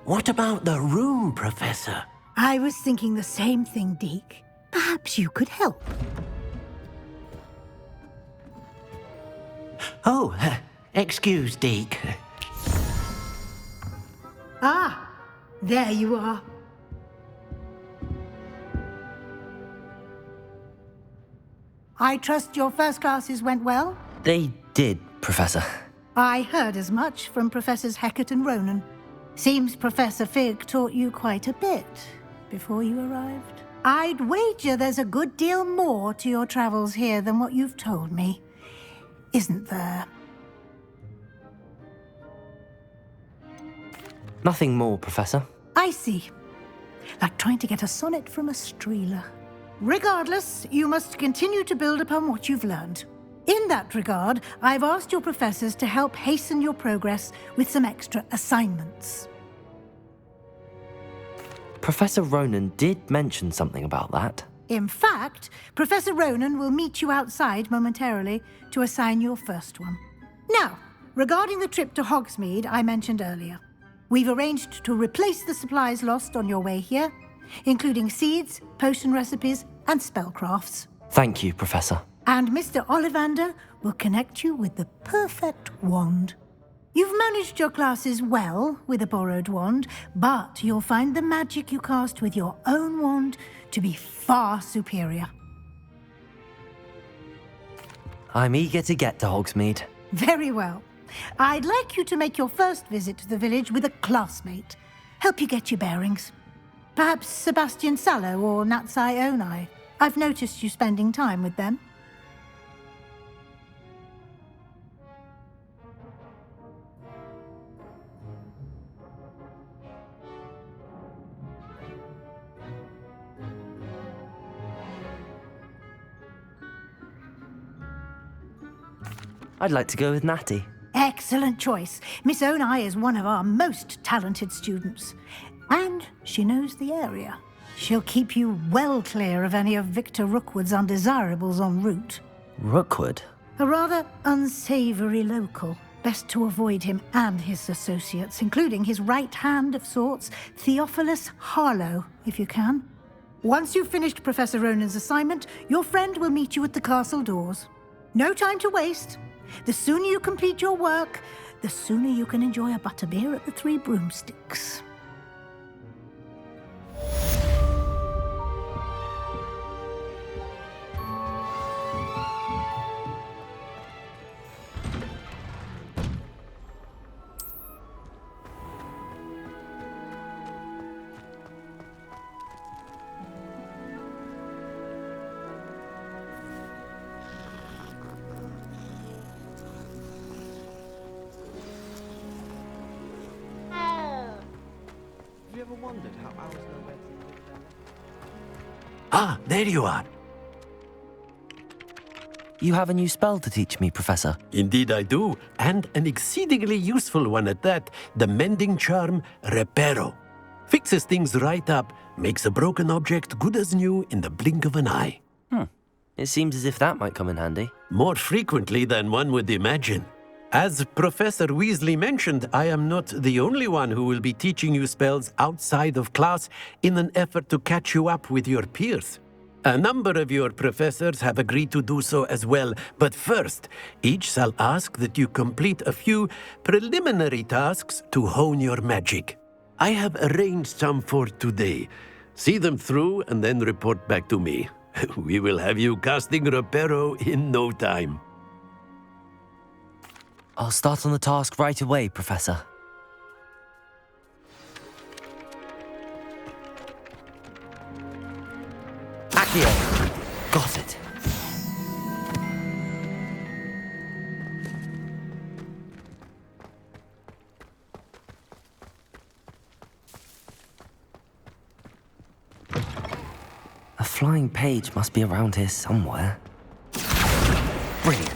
What about the room, Professor? I was thinking the same thing, Deke. Perhaps you could help. Oh, excuse, Deke. Ah, there you are. I trust your first classes went well? They did, Professor. I heard as much from Professors Hecat and Ronan. Seems Professor Fig taught you quite a bit before you arrived. I'd wager there's a good deal more to your travels here than what you've told me. Isn't there? Nothing more, Professor. I see. Like trying to get a sonnet from a streeler. Regardless, you must continue to build upon what you've learned. In that regard, I've asked your professors to help hasten your progress with some extra assignments. Professor Ronan did mention something about that. In fact, Professor Ronan will meet you outside momentarily to assign your first one. Now, regarding the trip to Hogsmeade I mentioned earlier, we've arranged to replace the supplies lost on your way here, including seeds, potion recipes, and spellcrafts. Thank you, Professor. And Mr. Ollivander will connect you with the perfect wand. You've managed your classes well with a borrowed wand, but you'll find the magic you cast with your own wand to be far superior. I'm eager to get to Hogsmeade. Very well. I'd like you to make your first visit to the village with a classmate. Help you get your bearings. Perhaps Sebastian Sallow or Natsai Onai. I've noticed you spending time with them. I'd like to go with Natty. Excellent choice. Miss Onai is one of our most talented students. And she knows the area. She'll keep you well clear of any of Victor Rookwood's undesirables en route. Rookwood? A rather unsavory local. Best to avoid him and his associates, including his right hand of sorts, Theophilus Harlow, if you can. Once you've finished Professor Ronan's assignment, your friend will meet you at the castle doors. No time to waste. The sooner you complete your work, the sooner you can enjoy a butterbeer at the Three Broomsticks. Ah, there you are. You have a new spell to teach me, Professor. Indeed I do, and an exceedingly useful one at that, the mending charm Reparo. Fixes things right up, makes a broken object good as new in the blink of an eye. It seems as if that might come in handy. More frequently than one would imagine. As Professor Weasley mentioned, I am not the only one who will be teaching you spells outside of class in an effort to catch you up with your peers. A number of your professors have agreed to do so as well, but first, each shall ask that you complete a few preliminary tasks to hone your magic. I have arranged some for today. See them through and then report back to me. We will have you casting Reparo in no time. I'll start on the task right away, Professor. Accio! Got it. A flying page must be around here somewhere. Brilliant.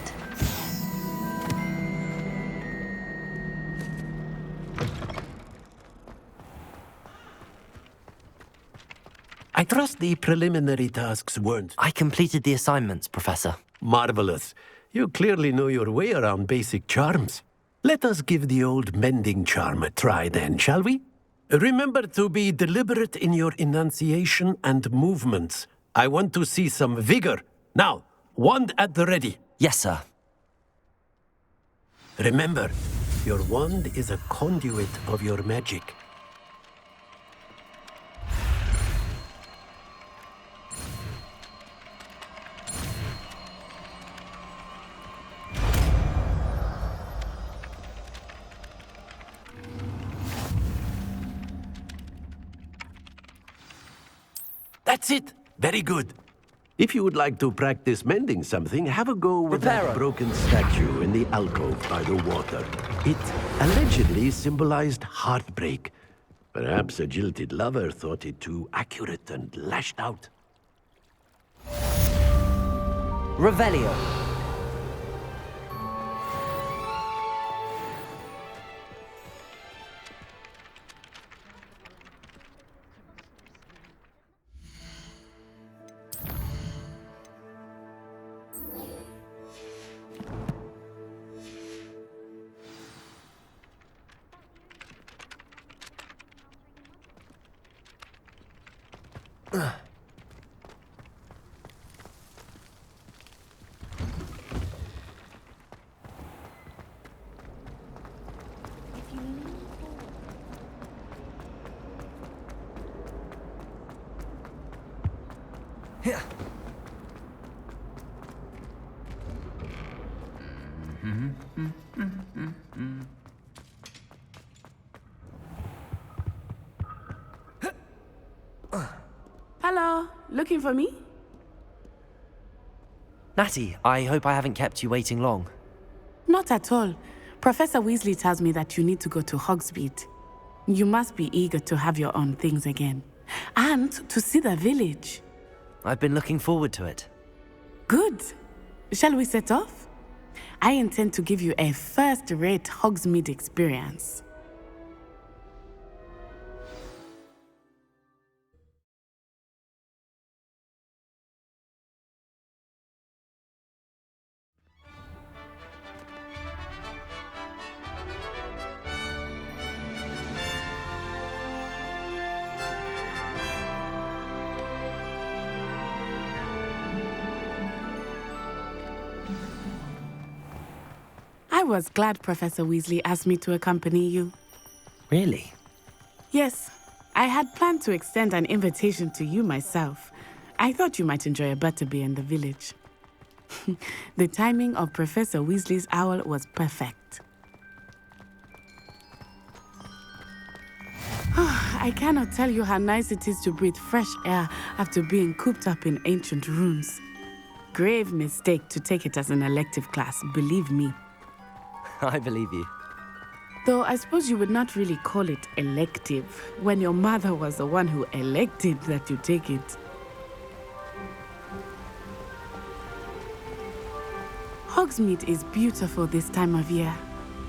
I trust the preliminary tasks weren't. I completed the assignments, Professor. Marvelous. You clearly know your way around basic charms. Let us give the old mending charm a try then, shall we? Remember to be deliberate in your enunciation and movements. I want to see some vigor. Now, wand at the ready. Yes, sir. Remember, your wand is a conduit of your magic. That's it! Very good. If you would like to practice mending something, have a go with that broken statue in the alcove by the water. It allegedly symbolized heartbreak. Perhaps a jilted lover thought it too accurate and lashed out. Revelio. Hello, looking for me? Natty, I hope I haven't kept you waiting long. Not at all. Professor Weasley tells me that you need to go to Hogsmeade. You must be eager to have your own things again. And to see the village. I've been looking forward to it. Good. Shall we set off? I intend to give you a first-rate Hogsmeade experience. I was glad Professor Weasley asked me to accompany you. Really? Yes, I had planned to extend an invitation to you myself. I thought you might enjoy a butterbeer in the village. The timing of Professor Weasley's owl was perfect. I cannot tell you how nice it is to breathe fresh air after being cooped up in ancient rooms. Grave mistake to take it as an elective class, believe me. I believe you. Though I suppose you would not really call it elective when your mother was the one who elected that you take it. Hogsmeade is beautiful this time of year.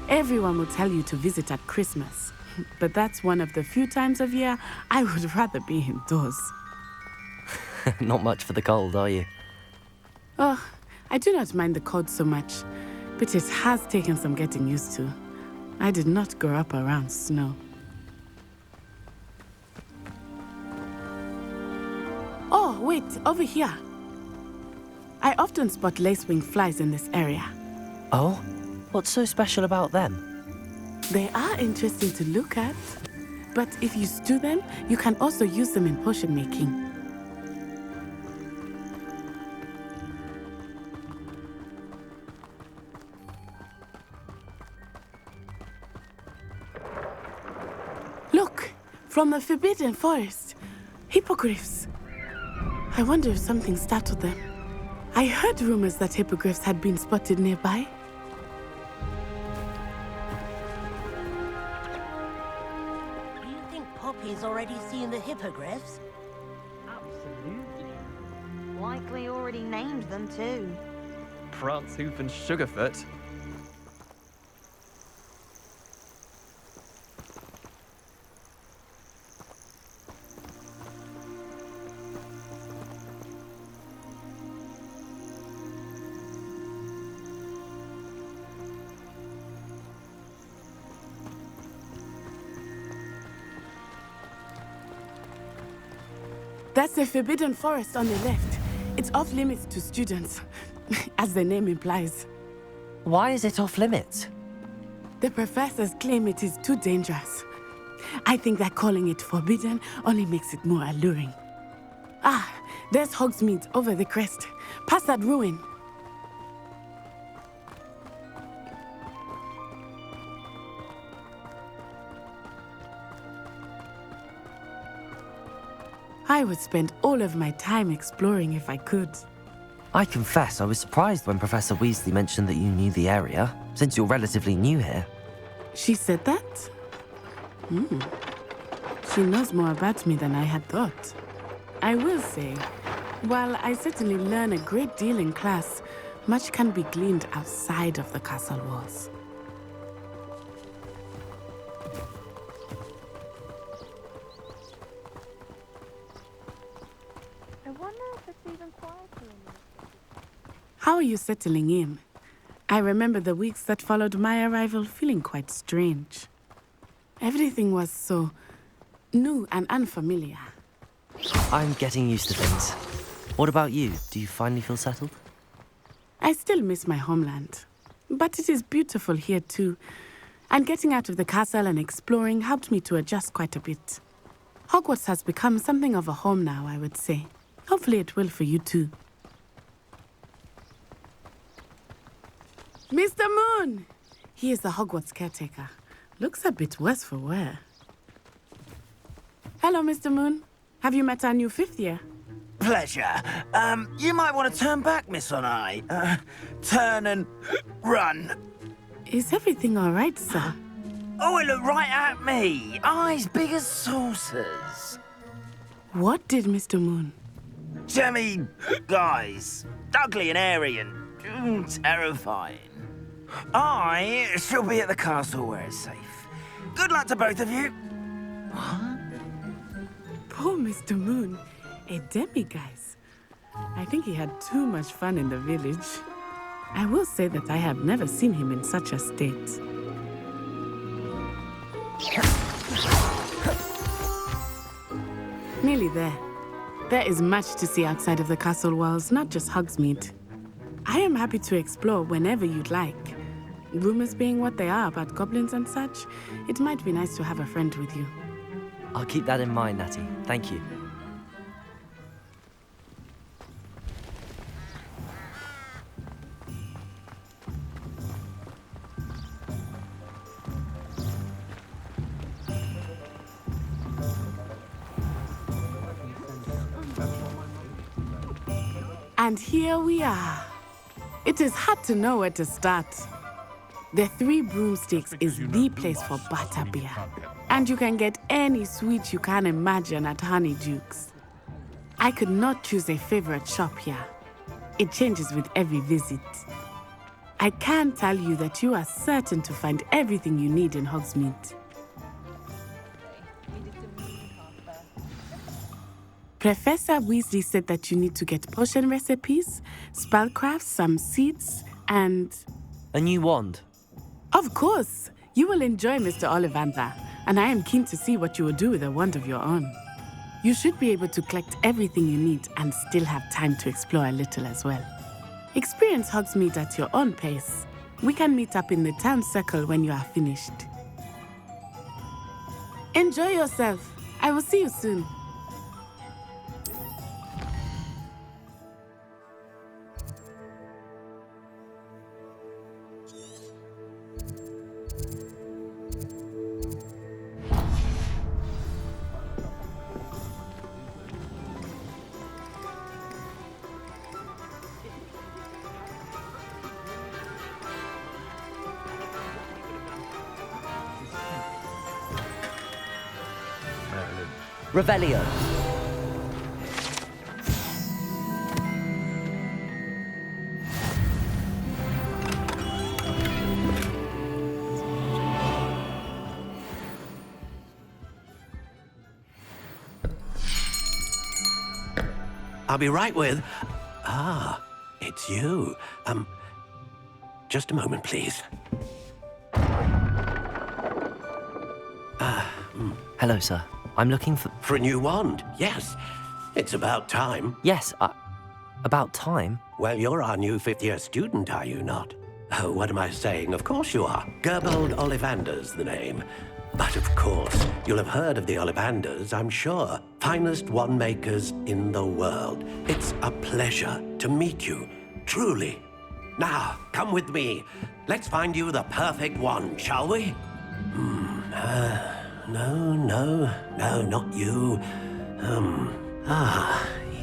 Everyone will tell you to visit at Christmas, but that's one of the few times of year I would rather be indoors. Not much for the cold, are you? Oh, I do not mind the cold so much, but it has taken some getting used to. I did not grow up around snow. Oh, wait, over here. I often spot lacewing flies in this area. Oh? What's so special about them? They are interesting to look at, but if you stew them, you can also use them in potion making. Look, from the Forbidden Forest, hippogriffs. I wonder if something startled them. I heard rumors that hippogriffs had been spotted nearby. Do you think Poppy's already seen the hippogriffs? Absolutely. Likely already named them too. Prance, Hoof, and Sugarfoot. That's the Forbidden Forest on the left. It's off limits to students, as the name implies. Why is it off limits? The professors claim it is too dangerous. I think that calling it forbidden only makes it more alluring. Ah, there's Hogsmeade over the crest. Past that ruin. I would spend all of my time exploring if I could. I confess I was surprised when Professor Weasley mentioned that you knew the area, since you're relatively new here. She said that? She knows more about me than I had thought. I will say, while I certainly learn a great deal in class, much can be gleaned outside of the castle walls. I wonder if it's even quieter in there. How are you settling in? I remember the weeks that followed my arrival feeling quite strange. Everything was so new and unfamiliar. I'm getting used to things. What about you? Do you finally feel settled? I still miss my homeland, but it is beautiful here too. And getting out of the castle and exploring helped me to adjust quite a bit. Hogwarts has become something of a home now, I would say. Hopefully it will for you too. Mr. Moon! He is the Hogwarts caretaker. Looks a bit worse for wear. Hello, Mr. Moon. Have you met our new fifth year? Pleasure. You might want to turn back, Miss Onai. Turn and run. Is everything all right, sir? Oh, it looked right at me. Eyes big as saucers. What did Mr. Moon? Jemmy guys. Ugly and airy and terrifying. I shall be at the castle where it's safe. Good luck to both of you. Poor Mr. Moon. A demiguise. I think he had too much fun in the village. I will say that I have never seen him in such a state. Nearly there. There is much to see outside of the castle walls, not just Hogsmeade. I am happy to explore whenever you'd like. Rumors being what they are about goblins and such, it might be nice to have a friend with you. I'll keep that in mind, Natty. Thank you. And here we are. It is hard to know where to start. The Three Broomsticks is the place for butterbeer. And you can get any sweet you can imagine at Honeyduke's. I could not choose a favorite shop here. It changes with every visit. I can tell you that you are certain to find everything you need in Hogsmeade. Professor Weasley said that you need to get potion recipes, spellcrafts, some seeds, and... A new wand. Of course! You will enjoy Mr. Ollivander, and I am keen to see what you will do with a wand of your own. You should be able to collect everything you need and still have time to explore a little as well. Experience Hogsmeade at your own pace. We can meet up in the town circle when you are finished. Enjoy yourself. I will see you soon. Revelio. I'll be right with... Ah, it's you. Just a moment, please. Hello, sir. I'm looking for... For a new wand, yes. It's about time. Yes, about time. Well, you're our new fifth-year student, are you not? Oh, what am I saying? Of course you are. Gerbold Ollivander's the name. But of course, you'll have heard of the Ollivanders, I'm sure. Finest wand makers in the world. It's a pleasure to meet you, truly. Now, come with me. Let's find you the perfect wand, shall we? No, not you.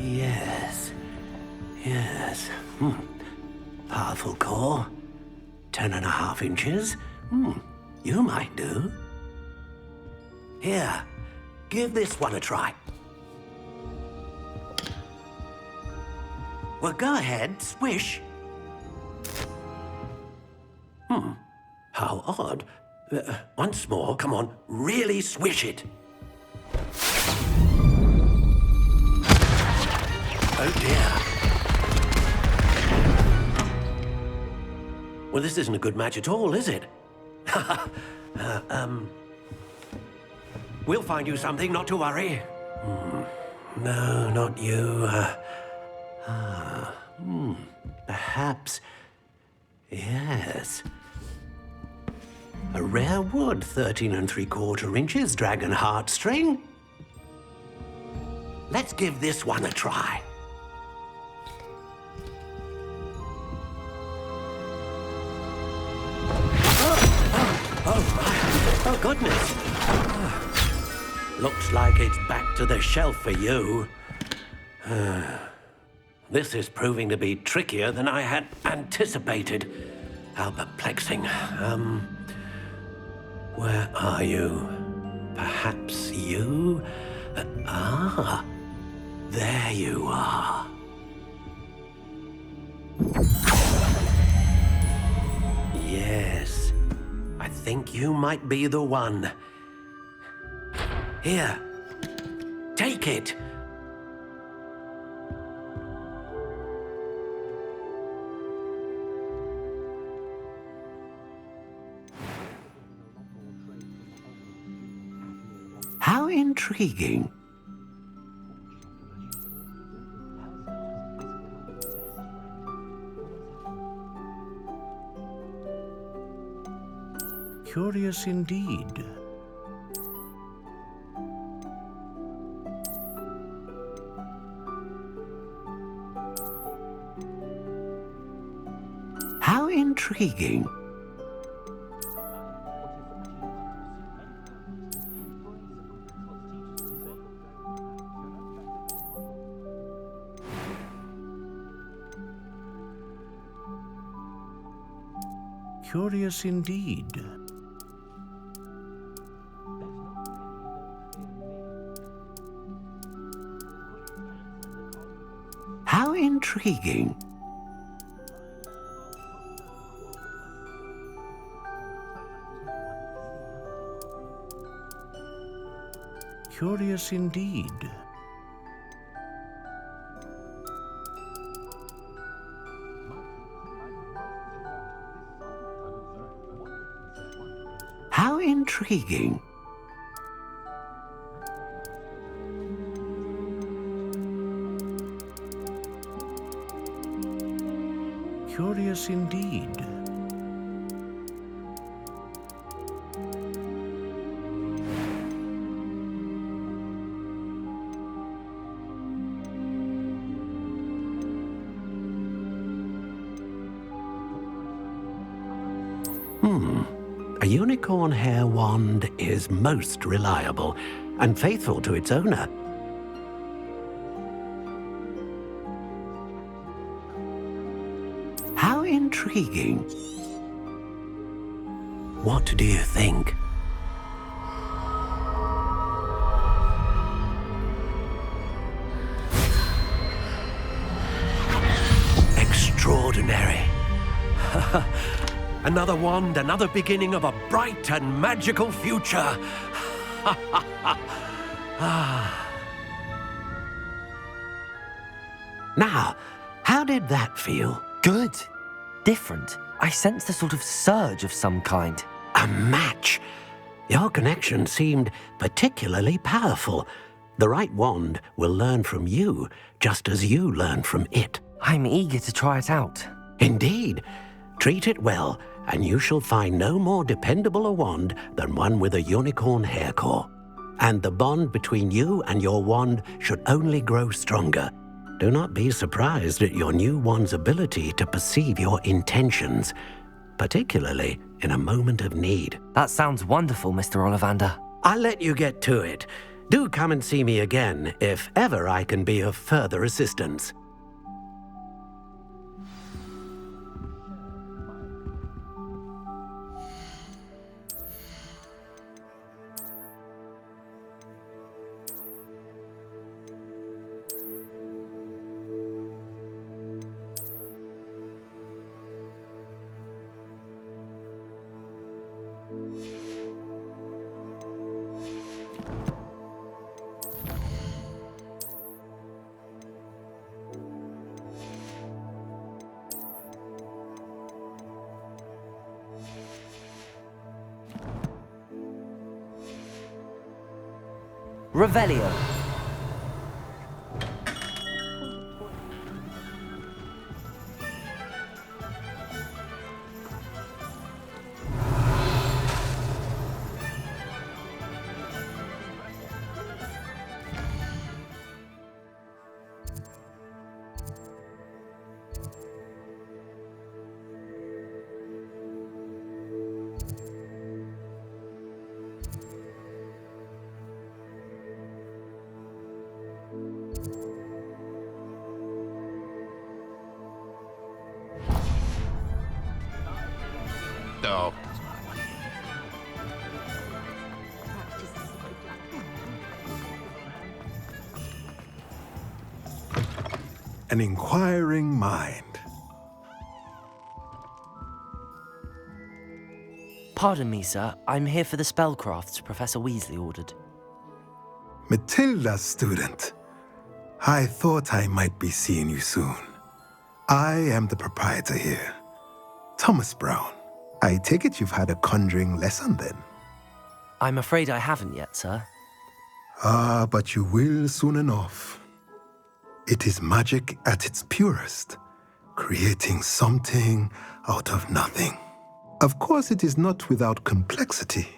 Yes. Powerful core. 10.5 inches. You might do. Here, give this one a try. Well, go ahead, swish. How odd. Once more, come on, really swish it. Oh dear. Well, this isn't a good match at all, is it? We'll find you something, not to worry. No, not you. Perhaps. Yes. A rare wood, 13 3/4 inches, dragon heartstring. Let's give this one a try. Oh, goodness. Looks like it's back to the shelf for you. This is proving to be trickier than I had anticipated. How perplexing. Where are you? Perhaps you? There you are. Yes, I think you might be the one. Here, take it. How intriguing. Curious indeed. How intriguing. Curious indeed. How intriguing. Curious indeed. How intriguing. Curious indeed. A unicorn hair wand is most reliable and faithful to its owner. How intriguing. What do you think? Extraordinary. Another wand, another beginning of a bright and magical future. Now, how did that feel? Good. Different. I sensed a sort of surge of some kind. A match. Your connection seemed particularly powerful. The right wand will learn from you, just as you learn from it. I'm eager to try it out. Indeed. Treat it well, and you shall find no more dependable a wand than one with a unicorn hair core. And the bond between you and your wand should only grow stronger. Do not be surprised at your new wand's ability to perceive your intentions, particularly in a moment of need. That sounds wonderful, Mr. Ollivander. I'll let you get to it. Do come and see me again if ever I can be of further assistance. Revelio. No. An inquiring mind. Pardon me, sir. I'm here for the spellcrafts Professor Weasley ordered. Matilda's student. I thought I might be seeing you soon. I am the proprietor here, Thomas Brown. I take it you've had a conjuring lesson then? I'm afraid I haven't yet, sir. Ah, but you will soon enough. It is magic at its purest, creating something out of nothing. Of course, it is not without complexity,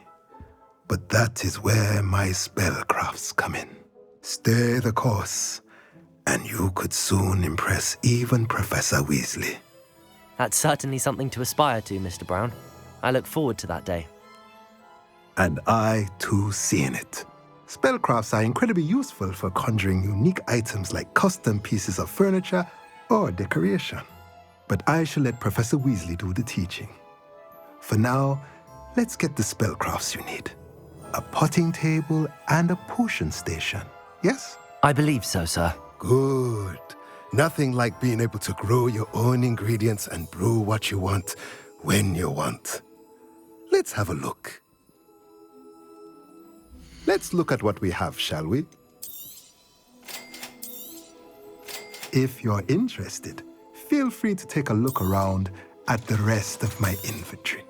but that is where my spellcrafts come in. Stay the course, and you could soon impress even Professor Weasley. That's certainly something to aspire to, Mr. Brown. I look forward to that day. And I, too, seeing it. Spellcrafts are incredibly useful for conjuring unique items like custom pieces of furniture or decoration. But I shall let Professor Weasley do the teaching. For now, let's get the spellcrafts you need. A potting table and a potion station, yes? I believe so, sir. Good. Nothing like being able to grow your own ingredients and brew what you want when you want. Let's have a look. Let's look at what we have, shall we? If you're interested, feel free to take a look around at the rest of my inventory.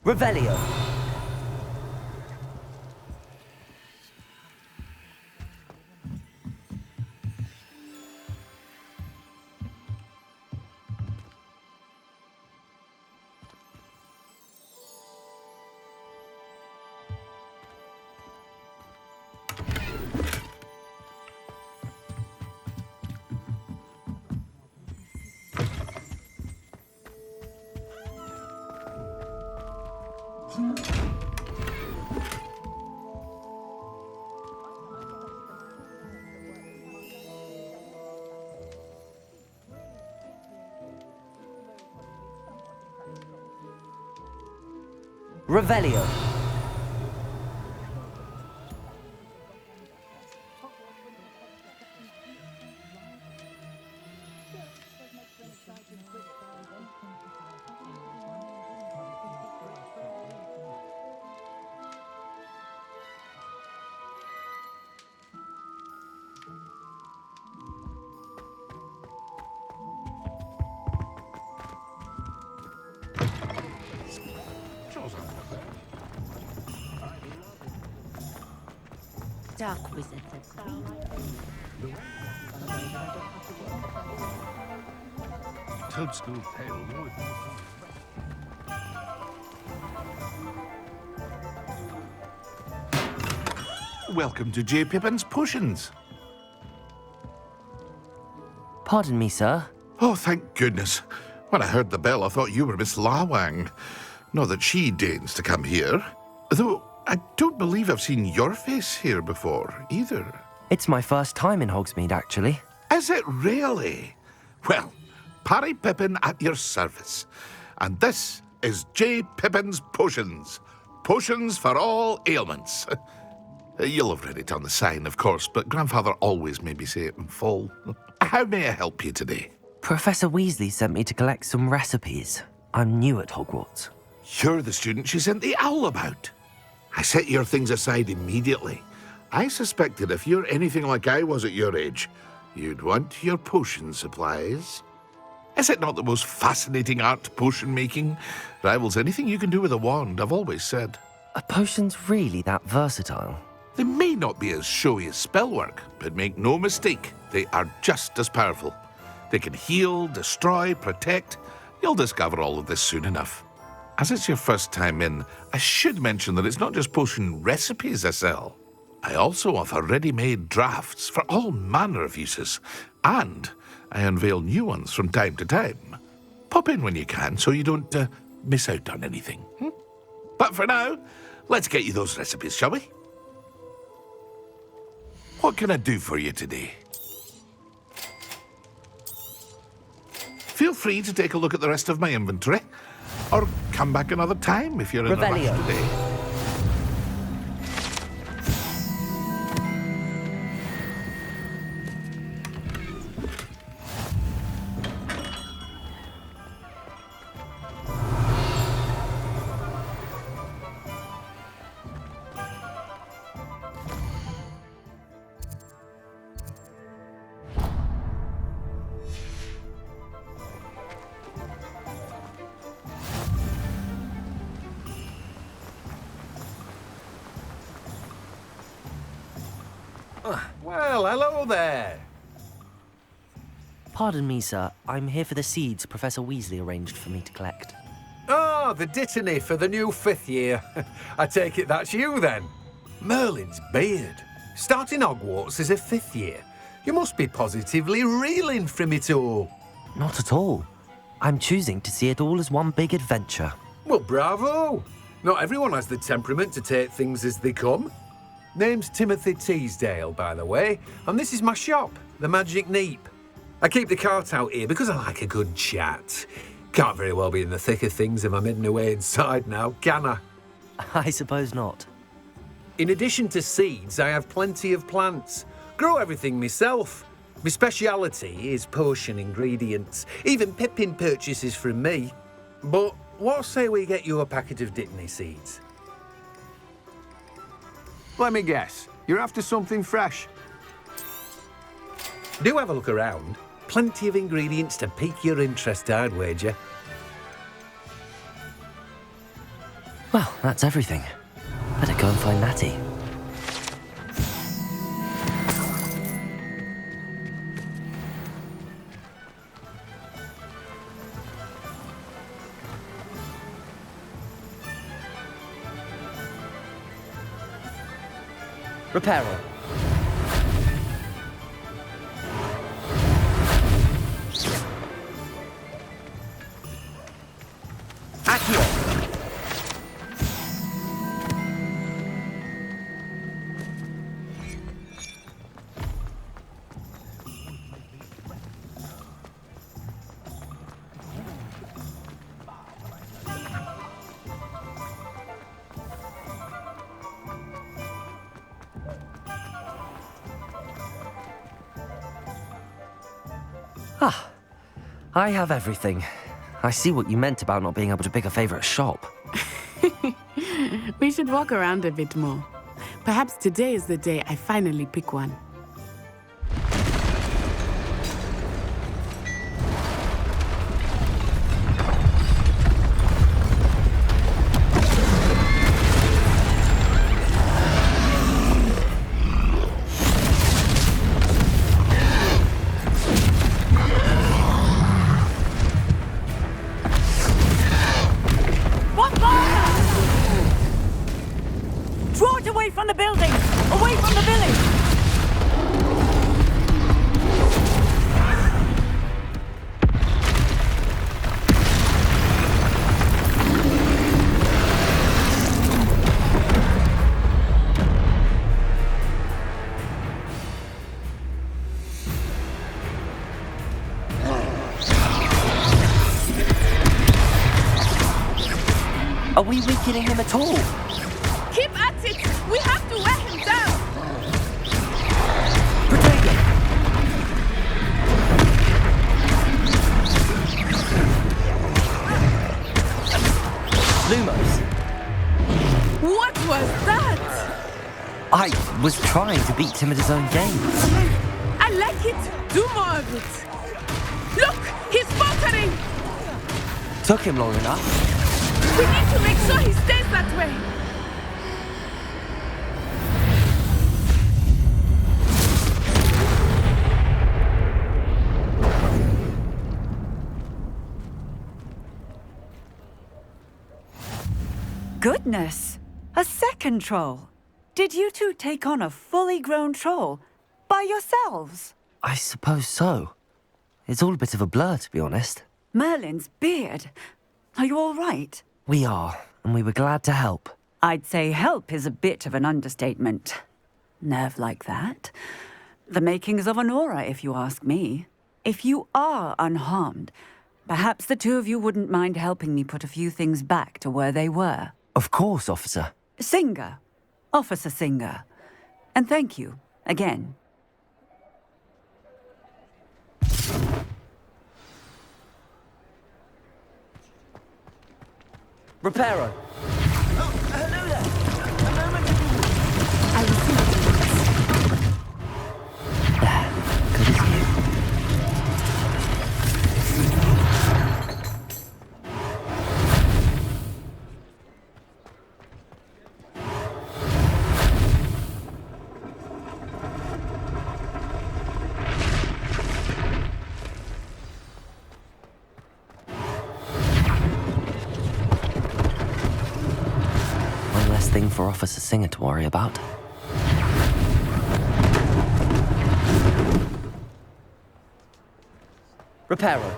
Revelio. Revelio. Dark wizard. Toadstool pale wood. Welcome to J. Pippin's Potions. Pardon me, sir. Oh, thank goodness. When I heard the bell, I thought you were Miss Lawang. Not that she deigns to come here. Though I don't believe I've seen your face here before, either. It's my first time in Hogsmeade, actually. Is it really? Well, Parry Pippin at your service. And this is J. Pippin's Potions. Potions for all ailments. You'll have read it on the sign, of course, but Grandfather always made me say it in full. How may I help you today? Professor Weasley sent me to collect some recipes. I'm new at Hogwarts. You're the student she sent the owl about. I set your things aside immediately. I suspected if you're anything like I was at your age, you'd want your potion supplies. Is it not the most fascinating art, potion making? Rivals anything you can do with a wand, I've always said. Are potions really that versatile? They may not be as showy as spellwork, but make no mistake, they are just as powerful. They can heal, destroy, protect. You'll discover all of this soon enough. As it's your first time in, I should mention that it's not just potion recipes I sell. I also offer ready-made drafts for all manner of uses, and I unveil new ones from time to time. Pop in when you can so you don't miss out on anything. But for now, let's get you those recipes, shall we? What can I do for you today? Feel free to take a look at the rest of my inventory, or come back another time if you're in a rush today. Well, hello there. Pardon me, sir. I'm here for the seeds Professor Weasley arranged for me to collect. Oh, the dittany for the new 5th year. I take it that's you, then. Merlin's beard. Starting Hogwarts as a 5th year. You must be positively reeling from it all. Not at all. I'm choosing to see it all as one big adventure. Well, bravo. Not everyone has the temperament to take things as they come. Name's Timothy Teasdale, by the way, and this is my shop, the Magic Neep. I keep the cart out here because I like a good chat. Can't very well be in the thick of things if I'm hidden away inside now, can I? I suppose not. In addition to seeds, I have plenty of plants. Grow everything myself. My speciality is potion ingredients. Even Pippin purchases from me. But what say we get you a packet of Dittany seeds? Let me guess. You're after something fresh. Do have a look around. Plenty of ingredients to pique your interest, I'd wager. Well, that's everything. Better go and find Natty. Reparo. Accio. Ah, I have everything. I see what you meant about not being able to pick a favorite shop. We should walk around a bit more. Perhaps today is the day I finally pick one. Draw it away from the building! Away from the village! Are we weakening him at all? Keep at it! We have to wear him down! Lumos. What was that? I was trying to beat him at his own game. I like it. Do more of it. Look! He's faltering! Took him long enough. We need to make sure he stays that way. Goodness! A second troll! Did you two take on a fully grown troll? By yourselves? I suppose so. It's all a bit of a blur, to be honest. Merlin's beard. Are you all right? We are, and we were glad to help. I'd say help is a bit of an understatement. Nerve like that. The makings of an aura, if you ask me. If you are unharmed, perhaps the two of you wouldn't mind helping me put a few things back to where they were. Of course, officer. Singer. Officer Singer. And thank you, again. Reparo. Hello there. A moment ago. I will see what Good as you. Thing for Officer Singer to worry about. Reparo.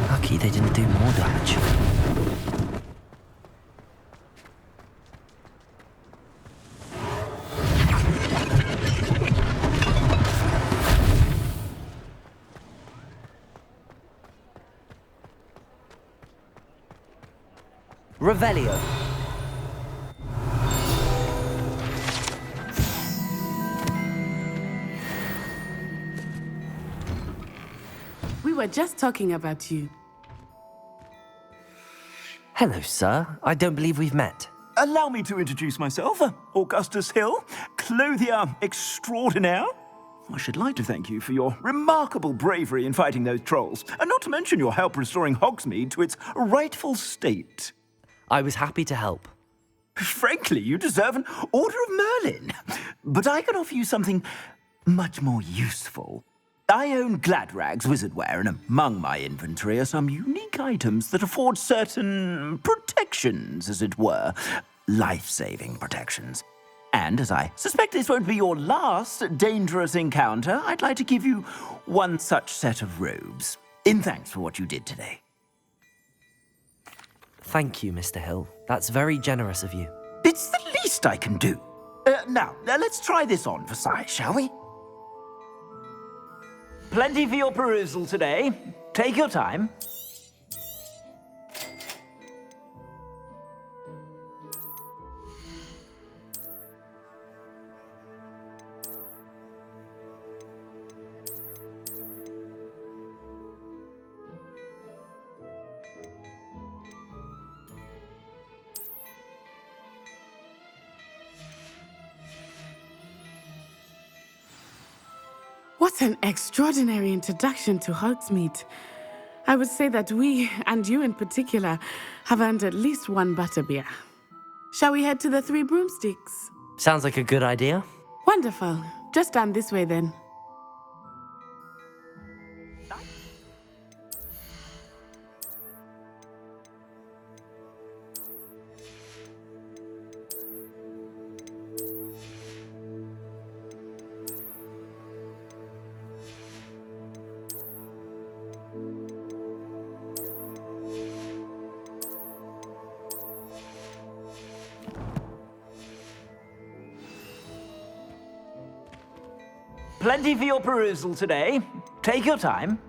Lucky they didn't do more damage. Revelio. We were just talking about you. Hello, sir. I don't believe we've met. Allow me to introduce myself. Augustus Hill, clothier extraordinaire. I should like to thank you for your remarkable bravery in fighting those trolls, and not to mention your help restoring Hogsmeade to its rightful state. I was happy to help. Frankly, you deserve an Order of Merlin. But I can offer you something much more useful. I own Gladrag's wizardware, and among my inventory are some unique items that afford certain protections, as it were. Life-saving protections. And as I suspect this won't be your last dangerous encounter, I'd like to give you one such set of robes, in thanks for what you did today. Thank you, Mr. Hill. That's very generous of you. It's the least I can do. Now, let's try this on for size, shall we? Plenty for your perusal today. Take your time. What an extraordinary introduction to Hogsmeade. I would say that we, and you in particular, have earned at least one butterbeer. Shall we head to the Three Broomsticks? Sounds like a good idea. Wonderful. Just down this way then. Plenty for your perusal today. Take your time.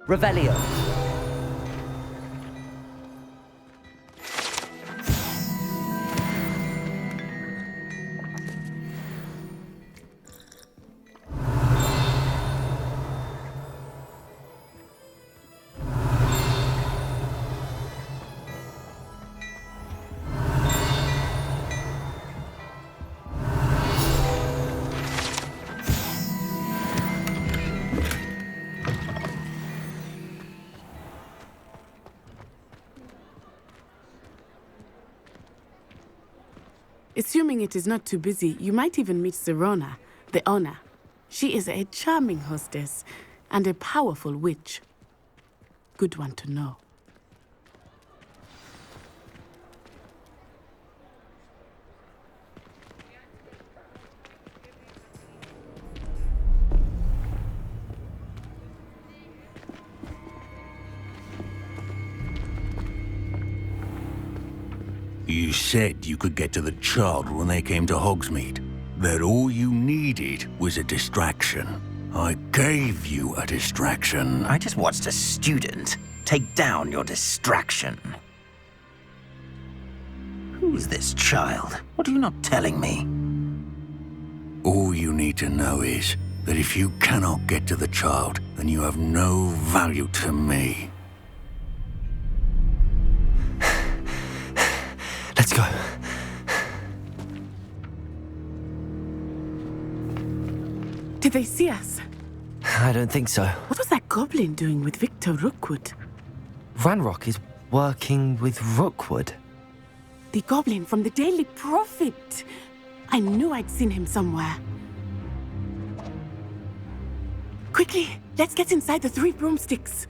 Revelio. Assuming it is not too busy, you might even meet Sirona, the owner. She is a charming hostess and a powerful witch. Good one to know. You said you could get to the child when they came to Hogsmeade. That all you needed was a distraction. I gave you a distraction. I just watched a student take down your distraction. Who's this child? What are you not telling me? All you need to know is that if you cannot get to the child, then you have no value to me. Let's go. Did they see us? I don't think so. What was that goblin doing with Victor Rookwood? Ranrock is working with Rookwood. The goblin from the Daily Prophet. I knew I'd seen him somewhere. Quickly, let's get inside the Three Broomsticks.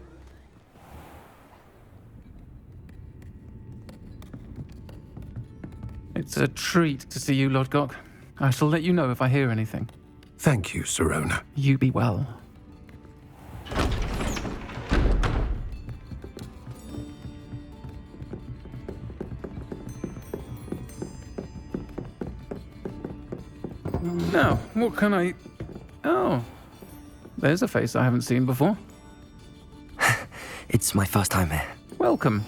It's a treat to see you, Lodgok. I shall let you know if I hear anything. Thank you, Sirona. You be well. Now, what can I... Oh, there's a face I haven't seen before. It's my first time here. Welcome.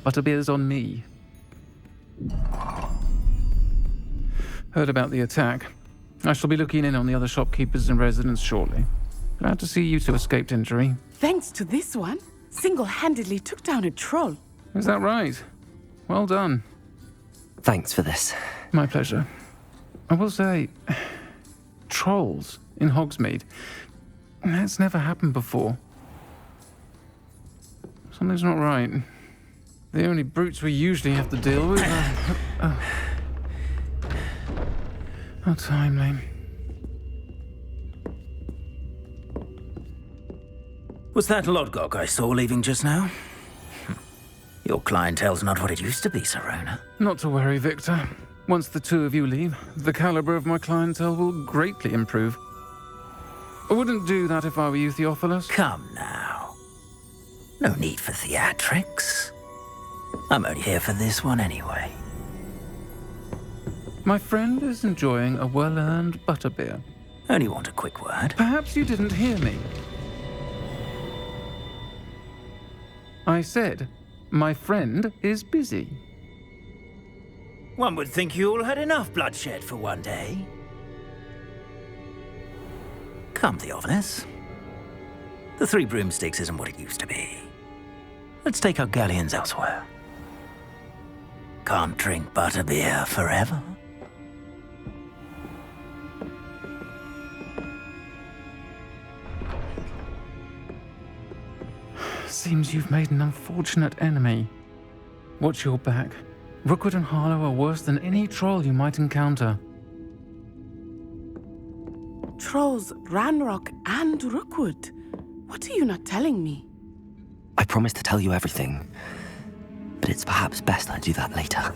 Butterbeer's on me. Heard about the attack. I shall be looking in on the other shopkeepers and residents shortly. Glad to see you two escaped injury. Thanks to this one, single-handedly took down a troll. Is that right? Well done. Thanks for this. My pleasure. I will say, trolls in Hogsmeade. That's never happened before. Something's not right. The only brutes we usually have to deal with are... How timely. Was that Lodgok I saw leaving just now? Your clientele's not what it used to be, Serona. Not to worry, Victor. Once the two of you leave, the caliber of my clientele will greatly improve. I wouldn't do that if I were you, Theophilus. Come now. No need for theatrics. I'm only here for this one anyway. My friend is enjoying a well-earned butterbeer. Only want a quick word. Perhaps you didn't hear me. I said, my friend is busy. One would think you all had enough bloodshed for one day. Come, Theophilus. The Three Broomsticks isn't what it used to be. Let's take our galleons elsewhere. Can't drink butterbeer forever. Seems you've made an unfortunate enemy. Watch your back. Rookwood and Harlow are worse than any troll you might encounter. Trolls, Ranrock, and Rookwood. What are you not telling me? I promised to tell you everything, but it's perhaps best I do that later.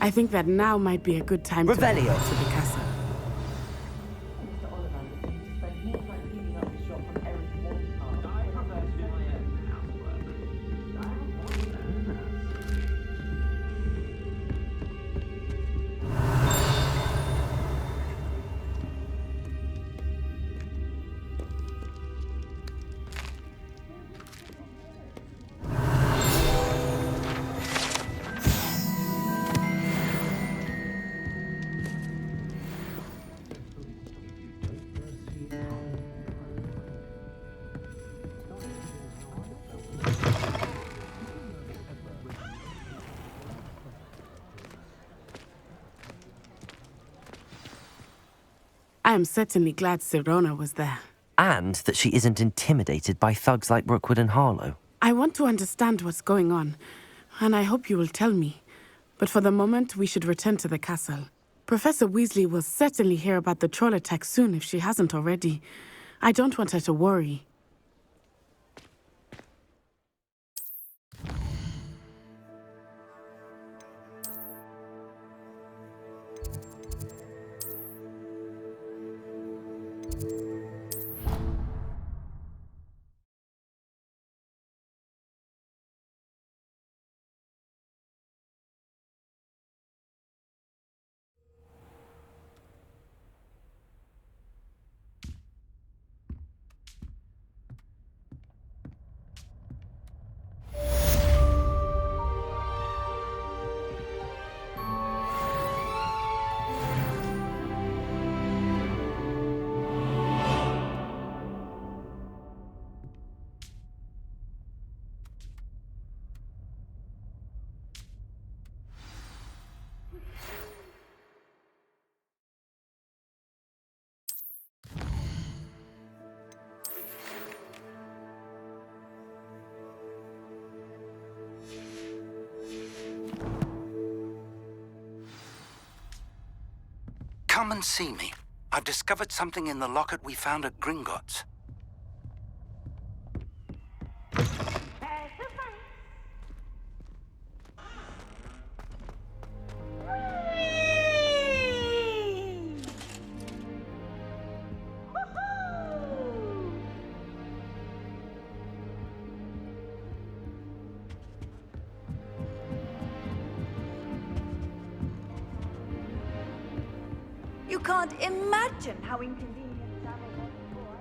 I think that now might be a good time to head to the castle. I am certainly glad Serona was there. And that she isn't intimidated by thugs like Rookwood and Harlow. I want to understand what's going on, and I hope you will tell me. But for the moment, we should return to the castle. Professor Weasley will certainly hear about the troll attack soon if she hasn't already. I don't want her to worry. Come and see me. I've discovered something in the locket we found at Gringotts. You can't imagine how inconvenient travel was before.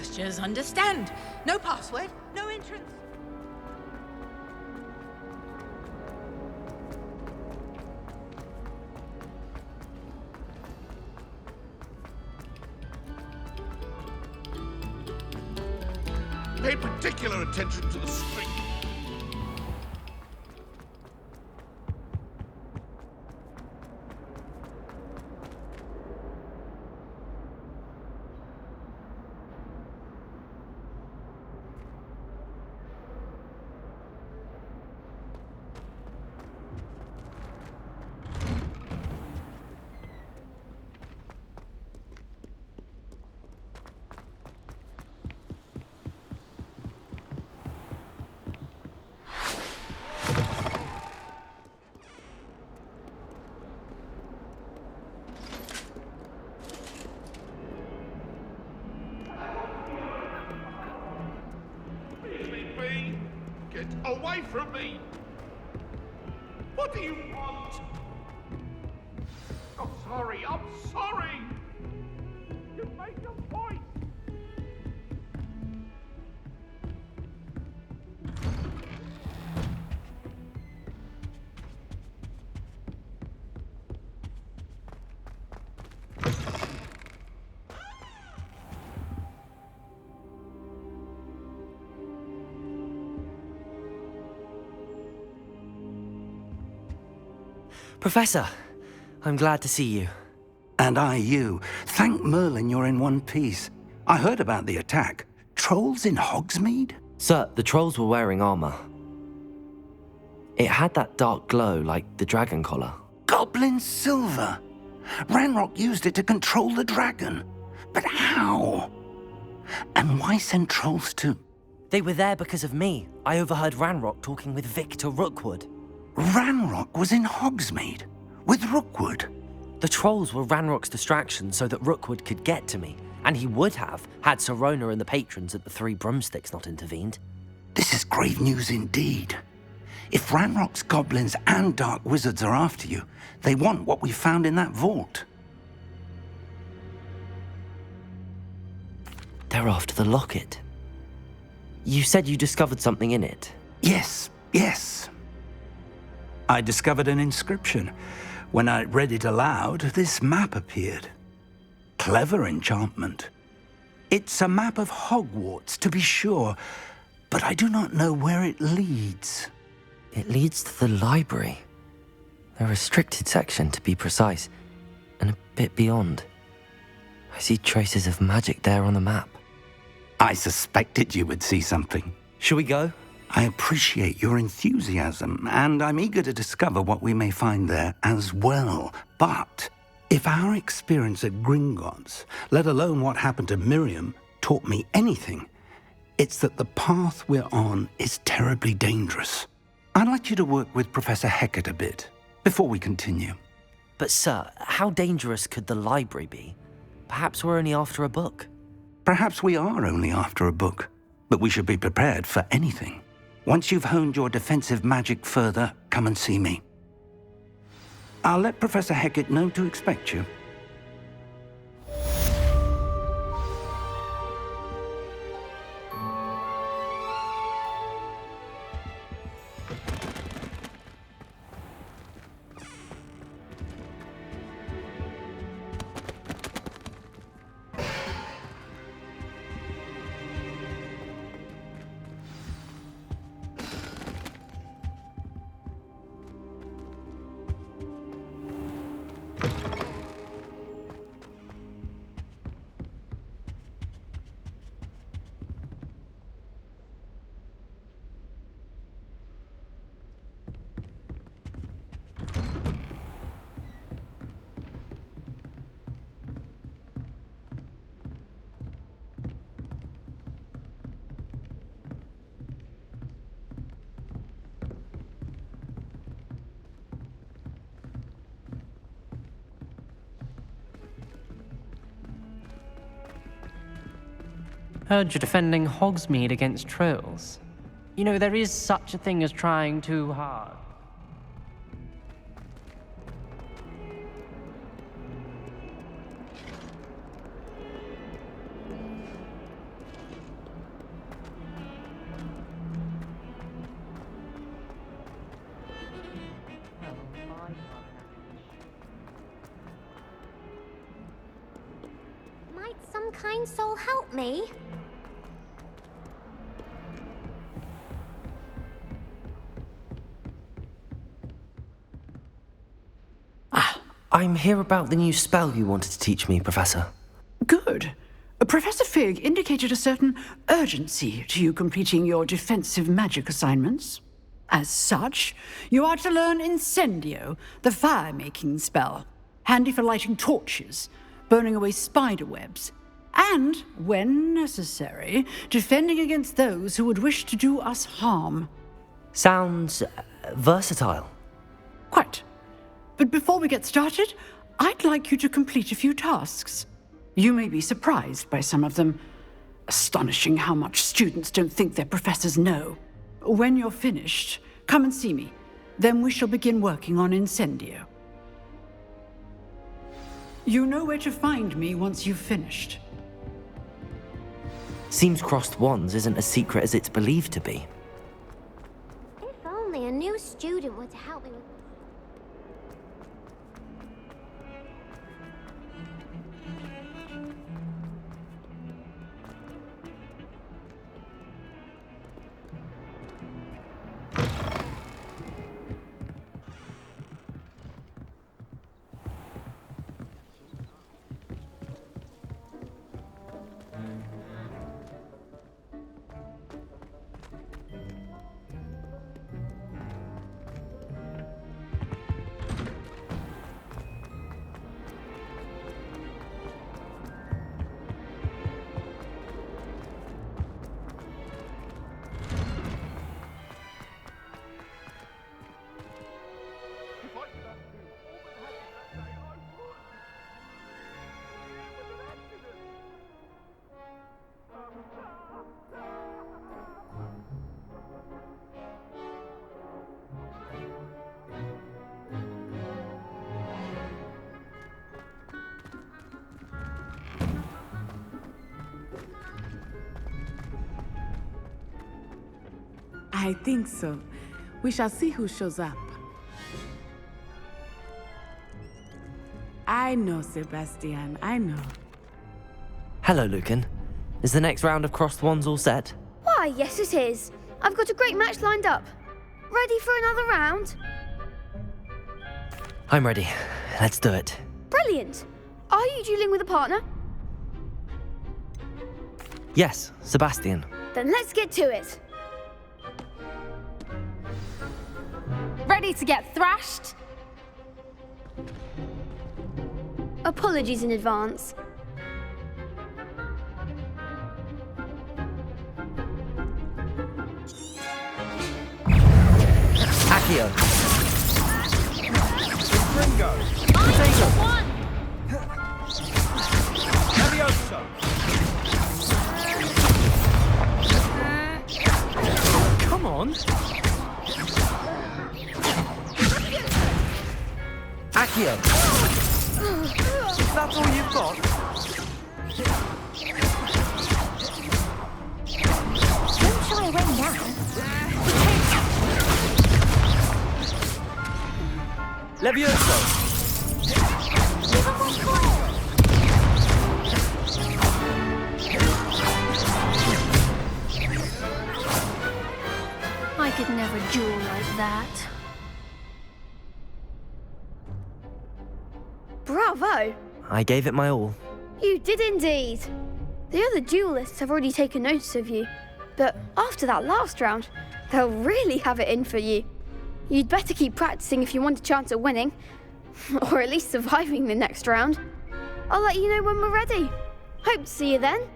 gestures understand. No password, no entrance. Pay particular attention to the string. Get away from me! What do you want? I'm sorry, I'm sorry! You make a point! Professor, I'm glad to see you. And I you. Thank Merlin you're in one piece. I heard about the attack. Trolls in Hogsmeade? Sir, the trolls were wearing armor. It had that dark glow like the dragon collar. Goblin silver. Ranrock used it to control the dragon. But how? And why send trolls to... They were there because of me. I overheard Ranrock talking with Victor Rookwood. Ranrock was in Hogsmeade? With Rookwood? The trolls were Ranrock's distraction so that Rookwood could get to me. And he would have, had Sirona and the patrons at the Three Broomsticks not intervened. This is grave news indeed. If Ranrock's goblins and dark wizards are after you, they want what we found in that vault. They're after the locket. You said you discovered something in it. Yes, yes. I discovered an inscription. When I read it aloud, this map appeared. Clever enchantment. It's a map of Hogwarts, to be sure, but I do not know where it leads. It leads to the library. A restricted section, to be precise, and a bit beyond. I see traces of magic there on the map. I suspected you would see something. Shall we go? I appreciate your enthusiasm, and I'm eager to discover what we may find there as well. But if our experience at Gringotts, let alone what happened to Miriam, taught me anything, it's that the path we're on is terribly dangerous. I'd like you to work with Professor Hecat a bit before we continue. But sir, how dangerous could the library be? Perhaps we're only after a book. Perhaps we are only after a book, but we should be prepared for anything. Once you've honed your defensive magic further, come and see me. I'll let Professor Hecat know to expect you. Heard you're defending Hogsmeade against trolls. You know, there is such a thing as trying too hard. kind soul help me? I'm here about the new spell you wanted to teach me, Professor. Good. Professor Fig indicated a certain urgency to you completing your defensive magic assignments. As such, you are to learn Incendio, the fire-making spell, handy for lighting torches, burning away spider webs, and, when necessary, defending against those who would wish to do us harm. Sounds versatile. Quite. But before we get started, I'd like you to complete a few tasks. You may be surprised by some of them. Astonishing how much students don't think their professors know. When you're finished, come and see me. Then we shall begin working on Incendio. You know where to find me once you've finished. Seems crossed wands isn't as secret as it's believed to be. If only a new student were to help me with... I think so. We shall see who shows up. I know, Sebastian, I know. Hello, Lucan. Is the next round of crossed wands all set? Why, yes it is. I've got a great match lined up. Ready for another round? I'm ready. Let's do it. Brilliant. Are you dueling with a partner? Yes, Sebastian. Then let's get to it. Ready to get thrashed? Apologies in advance. Accio. Ringo. One. Levioso. Come on. Accio. That's all you've got? Don't shy away now. Levioso. I could never duel like that. Bravo! I gave it my all. You did indeed. The other duelists have already taken notice of you, but after that last round, they'll really have it in for you. You'd better keep practicing if you want a chance at winning, or at least surviving the next round. I'll let you know when we're ready. Hope to see you then.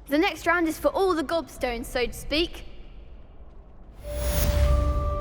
The next round is for all the gobstones, so to speak.